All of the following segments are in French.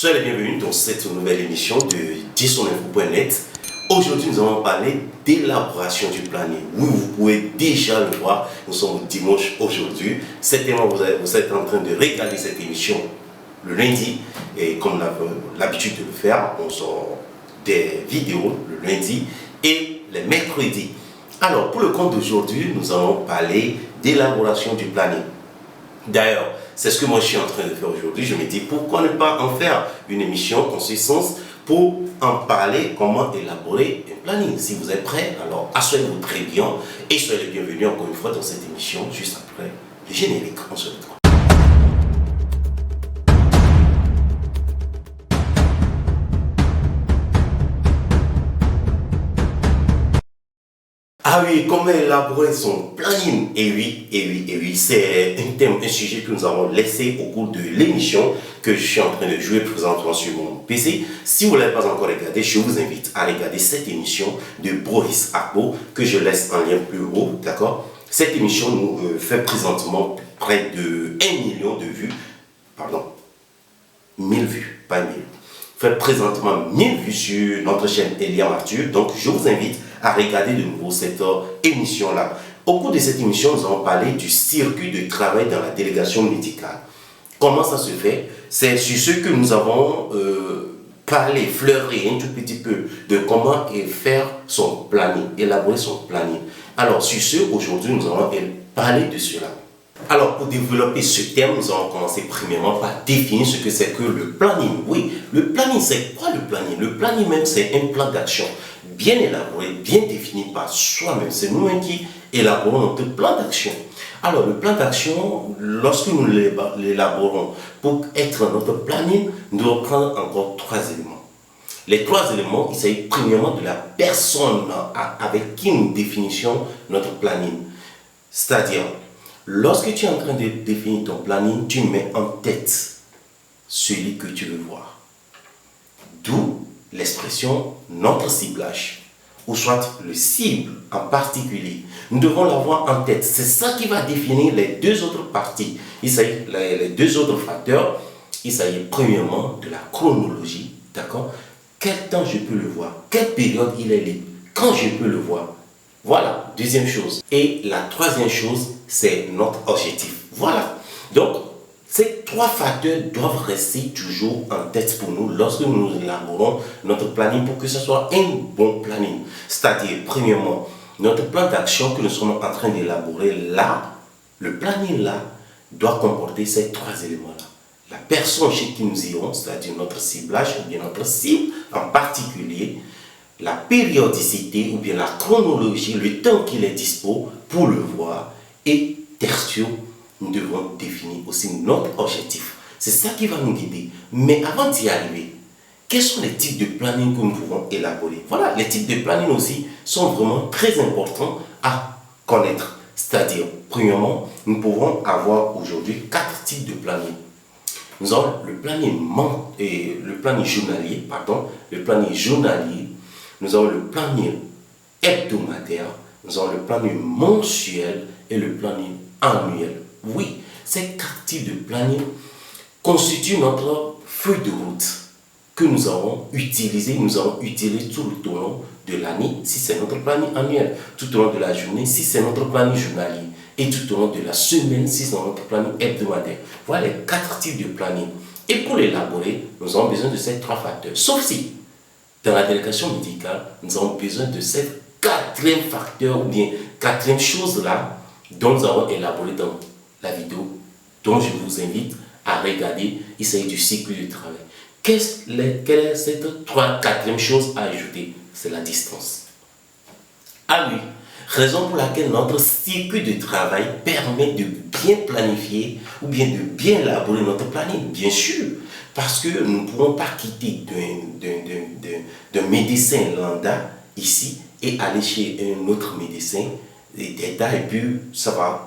Soyez les bienvenus dans cette nouvelle émission de dsonfo.net. Aujourd'hui, nous allons parler d'élaboration du planning. Oui, vous pouvez déjà le voir, nous sommes dimanche aujourd'hui. Certainement, vous êtes en train de regarder cette émission le lundi. Et comme on a l'habitude de le faire, on sort des vidéos le lundi et les mercredis. Alors, pour le compte d'aujourd'hui, nous allons parler d'élaboration du planning. D'ailleurs, c'est ce que moi je suis en train de faire aujourd'hui. Je me dis pourquoi ne pas en faire une émission en ce sens pour en parler, comment élaborer un planning. Si vous êtes prêts, alors asseyez-vous très bien et soyez les bienvenus encore une fois dans cette émission juste après le générique. On se retrouve. Ah oui, comment élaborer son planning? Et oui, c'est un thème, un sujet que nous avons laissé au cours de l'émission que je suis en train de jouer présentement sur mon PC. Si vous ne l'avez pas encore regardé, je vous invite à regarder cette émission de Boris Akbo que je laisse en lien plus haut, d'accord? Cette émission nous fait présentement près de 1 million de vues, pardon, 1000 vues, pas 1000. Fait présentement 1000 vues sur notre chaîne Elia Mathieu. Donc, je vous invite à regarder de nouveau cette émission-là. Au cours de cette émission, nous allons parler du circuit de travail dans la délégation médicale. Comment ça se fait? C'est sur ce que nous avons parlé, fleuré un tout petit peu de comment faire son planning, élaborer son planning. Alors, sur ce, aujourd'hui, nous allons parler de cela. Alors, pour développer ce thème, nous allons commencer premièrement par définir ce que c'est que le planning. Oui, le planning, c'est quoi le planning? Le planning même, c'est un plan d'action bien élaboré, bien défini par soi-même. C'est nous-mêmes qui élaborons notre plan d'action. Alors, le plan d'action, lorsque nous l'élaborons pour être notre planning, nous devons prendre encore 3 éléments. Les 3 éléments, il s'agit premièrement de la personne avec qui nous définissons notre planning. C'est-à-dire, lorsque tu es en train de définir ton planning, tu mets en tête celui que tu veux voir. D'où l'expression notre ciblage, ou soit le cible en particulier. Nous devons l'avoir en tête. C'est ça qui va définir les 2 autres parties. Il s'agit les 2 autres facteurs. Il s'agit premièrement de la chronologie, d'accord? Quel temps je peux le voir? Quelle période il est libre? Quand je peux le voir? Voilà, deuxième chose. Et la troisième chose, c'est notre objectif. Voilà. Donc, ces 3 facteurs doivent rester toujours en tête pour nous lorsque nous élaborons notre planning pour que ce soit un bon planning. C'est-à-dire, premièrement, notre plan d'action que nous sommes en train d'élaborer là, le planning là, doit comporter ces 3 éléments-là. La personne chez qui nous irons, c'est-à-dire notre ciblage ou bien notre cible en particulier, la périodicité ou bien la chronologie, le temps qu'il est dispo pour le voir, et tertio, nous devons définir aussi notre objectif. C'est ça qui va nous guider. Mais avant d'y arriver, quels sont les types de planning que nous pouvons élaborer? Voilà, les types de planning aussi sont vraiment très importants à connaître. C'est-à-dire, premièrement, nous pouvons avoir aujourd'hui 4 types de planning. Nous avons le planning journalier, nous avons le planning hebdomadaire, nous avons le planning mensuel et le planning annuel. Oui, ces 4 types de planning constituent notre feuille de route que nous avons utilisé tout le long de l'année si c'est notre planning annuel, tout au long de la journée si c'est notre planning journalier et tout au long de la semaine si c'est notre planning hebdomadaire. Voilà les 4 types de planning. Et pour l'élaborer, nous avons besoin de ces 3 facteurs. Sauf si, dans la délégation médicale, nous avons besoin de cette 4e facteur ou bien 4e chose là dont nous avons élaboré dans la vidéo dont je vous invite à regarder. Il s'agit du cycle du travail. Quelle est cette 4e chose à ajouter? C'est la distance. Ah oui, raison pour laquelle notre circuit de travail permet de bien planifier ou bien de bien élaborer notre planning, bien sûr, parce que nous ne pouvons pas quitter d'un médecin lambda ici et aller chez un autre médecin d'État et puis ça va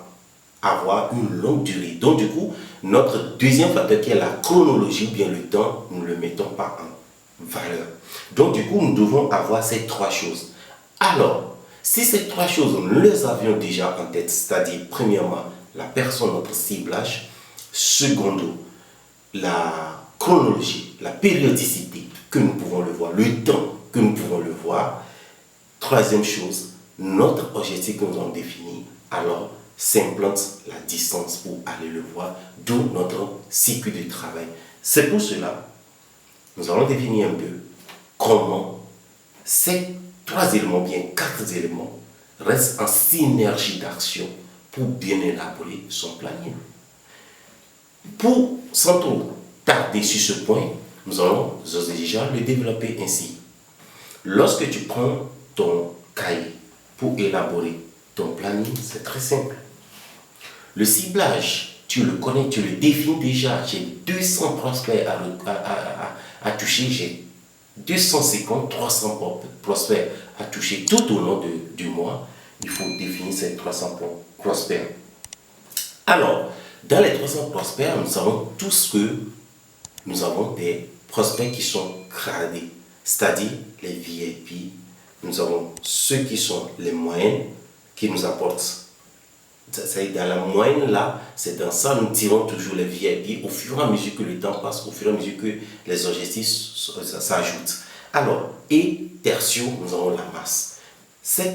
avoir une longue durée. Donc du coup, notre 2e facteur qui est la chronologie ou bien le temps, nous ne le mettons pas en valeur. Donc du coup, nous devons avoir ces 3 choses. Alors, si ces 3 choses, nous les avions déjà en tête, c'est-à-dire premièrement, la personne, notre ciblage, secondo, la chronologie, la périodicité que nous pouvons le voir, le temps que nous pouvons le voir. Troisième chose, notre objectif que nous avons défini, alors s'implante la distance pour aller le voir, d'où notre cycle de travail. C'est pour cela, nous allons définir un peu comment ces trois éléments, bien quatre éléments, restent en synergie d'action pour bien élaborer son planning. Sans trop tarder sur ce point, nous allons déjà le développer ainsi. Lorsque tu prends ton cahier pour élaborer ton planning, c'est très simple. Le ciblage, tu le connais, tu le définis déjà. J'ai 200 prospects à toucher, j'ai 250, 300 prospects à toucher tout au long du mois. Il faut définir ces 300 prospects. Alors, dans les 300 prospects, nous savons tous que nous avons des prospects qui sont gradés, c'est-à-dire les VIP. Nous avons ceux qui sont les moyennes, qui nous apportent. C'est dans la moyenne là, c'est dans ça nous tirons toujours les VIP au fur et à mesure que le temps passe, au fur et à mesure que les objectifs s'ajoutent. Alors, et tertio, nous avons la masse. Ces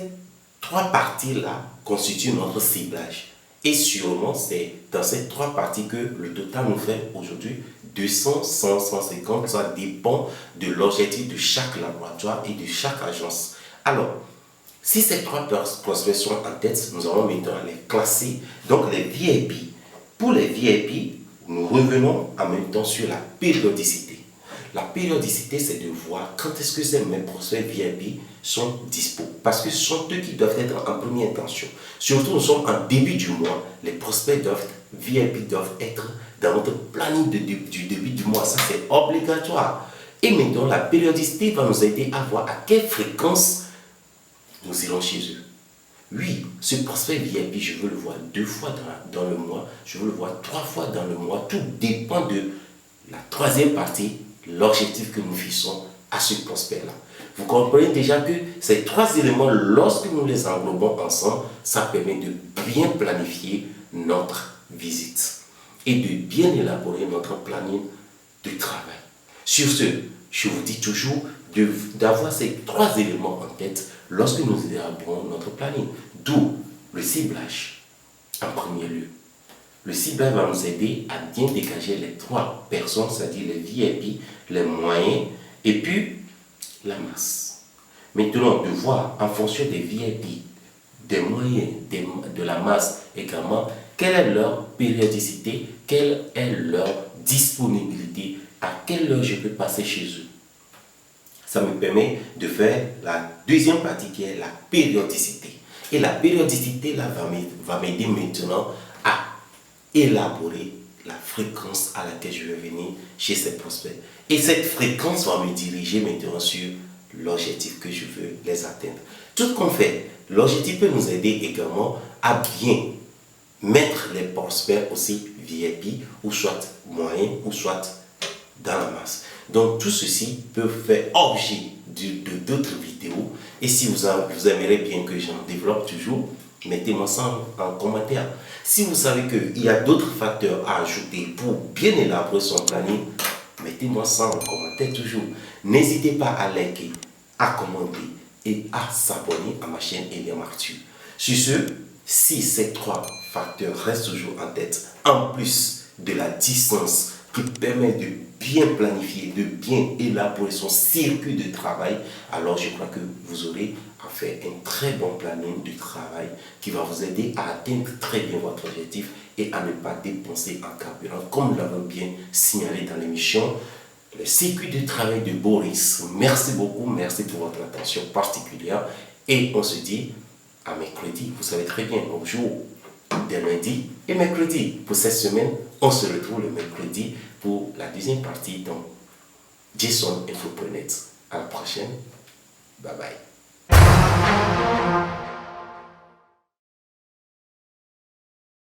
trois parties-là constituent notre ciblage. Et sûrement, c'est dans ces trois parties que le total nous fait aujourd'hui 200, 100, 150. Ça dépend de l'objectif de chaque laboratoire et de chaque agence. Alors, si ces trois prospects sont en tête, nous allons maintenant les classer. Donc, les VIP. Pour les VIP, nous revenons en même temps sur la périodicité. La périodicité, c'est de voir quand est-ce que mes prospects VIP sont dispo. Parce que ce sont eux qui doivent être en première intention. Surtout, nous sommes en début du mois. Les prospects VIP doivent être dans notre planning du début du mois. Ça, c'est obligatoire. Et maintenant, la périodicité va nous aider à voir à quelle fréquence nous irons chez eux. Oui, ce prospect VIP, je veux le voir 2 fois dans le mois. Je veux le voir 3 fois dans le mois. Tout dépend de la troisième partie, l'objectif que nous fixons à ce prospect-là. Vous comprenez déjà que ces trois éléments, lorsque nous les englobons ensemble, ça permet de bien planifier notre visite et de bien élaborer notre planning de travail. Sur ce, je vous dis toujours d'avoir ces trois éléments en tête lorsque nous élaborons notre planning. D'où le ciblage en premier lieu. Le ciblage va nous aider à bien dégager les trois personnes, c'est-à-dire les VIP, les moyens et puis la masse. Maintenant, de voir en fonction des VIP, des moyens, de la masse également, quelle est leur périodicité, quelle est leur disponibilité, à quelle heure je peux passer chez eux. Ça me permet de faire la deuxième partie qui est la périodicité. Et la périodicité là va m'aider maintenant à élaborer la fréquence à laquelle je vais venir chez ces prospects. Et cette fréquence va me diriger maintenant sur l'objectif que je veux les atteindre. Tout qu'on fait, l'objectif peut nous aider également à bien mettre les prospects aussi VIP ou soit moyen ou soit dans la masse. Donc tout ceci peut faire objet de d'autres vidéos. Et si vous aimeriez bien que j'en développe toujours, mettez-moi ça en commentaire. Si vous savez qu'il y a d'autres facteurs à ajouter pour bien élaborer son planning, mettez-moi ça en commentaire toujours. N'hésitez pas à liker, à commenter et à s'abonner à ma chaîne Eliam Arthur. Sur ce, si ces trois facteurs restent toujours en tête, en plus de la distance qui permet de bien planifier, de bien élaborer son circuit de travail, alors je crois que vous aurez à faire un très bon planning de travail qui va vous aider à atteindre très bien votre objectif et à ne pas dépenser en carburant, comme nous l'avons bien signalé dans l'émission. Le circuit de travail de Boris. Merci beaucoup, merci pour votre attention particulière et on se dit à mercredi. Vous savez très bien, nos jours de lundi et mercredi. Pour cette semaine, on se retrouve le mercredi pour la deuxième partie dans Jason Infopreneur. À la prochaine. Bye bye.